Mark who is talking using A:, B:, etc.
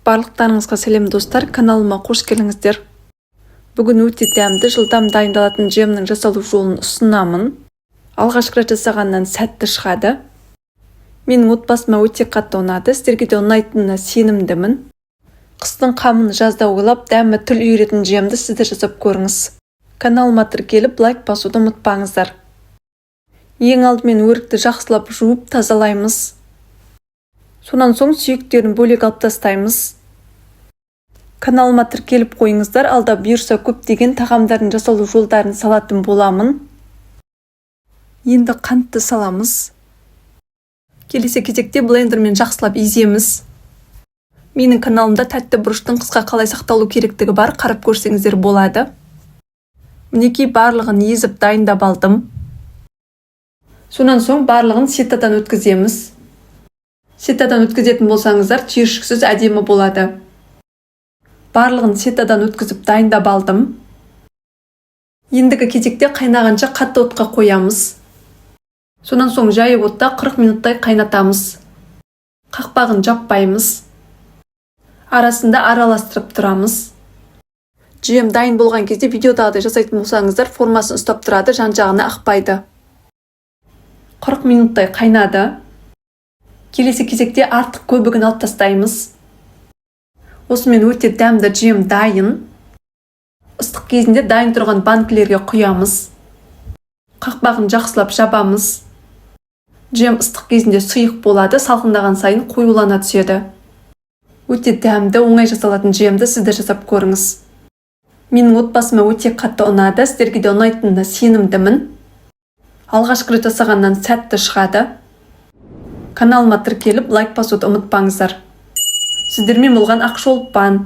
A: Барлықтарыңызға сәлем достар, каналыма қош келіңіздер. Бүгін өте дәмді, жылдам дайындалатын джемнің жасалу жолын ұсынамын. Алғашқы рет жасағаннан сәтті шығады. Менің отбасыма өте қатты ұнады, сіздерге де ұнайтынына сенімдімін. Қыстың қамын жазда ойлап, дәмі тіл үйіретін джемді сіз де жасап көріңіз. Каналыма тіркеліп, лайк басуды ұмытпаңыздар. Ең алдымен өрікті жақсылап жуып тазалаймыз. Сонан соң сүйектерін бөлек алып тастаймыз. Каналыма тіркеліп қойыңыздар, алда бұйырса көптеген тағамдардың жасалу жолдарын салатын боламын. Енді қантты саламыз. Келесі кезекте блендермен жақсылап иземіз. Менің каналымда тәтті бұрыштың қысқа қалай сақталу керектігі бар, қарап көрсеңіздер болады. Мінекей барлығын езіп дайындап алдым. Сонан соң барлығын сетадан өткіземіз. Сетадан өткізетін болсаңыздар, түйіршіксіз әдемі болады. Барлығын сетадан өткізіп дайындап алдым. Ендігі кезекте қайнағанша қатты отқа қоямыз. Сонан соң жайы отта 40 минуттай қайнатамыз. Қақпағын жаппаймыз. Арасында араластырып тұрамыз. Джем дайын болған кезде видеодағыдай жасайтын болсаңыздар, формасын ұстап тұрады, жан-жағына ақпайды. 40 минуттай қайнады. Келесі кезекте артық көбігін алып тастаймыз. Осымен өте дәмді джем дайын. Ыстық кезінде дайын тұрған банкілерге құямыз. Қақпағын жақсылап жабамыз. Джем ыстық кезінде сұйық болады, салқындаған сайын қоюлана түседі. Өте дәмді, оңай жасалатын джемді сіз де жасап көріңіз. Менің отбасыма өте қатты ұнады, сіздерге де ұнайтынына сенімдімін. Алғашқы рет жасағаннан сәтті шығады. Каналыма тіркеліп, лайк басуды ұмытпаңыздар. Сіздермен болған Ақшолпан.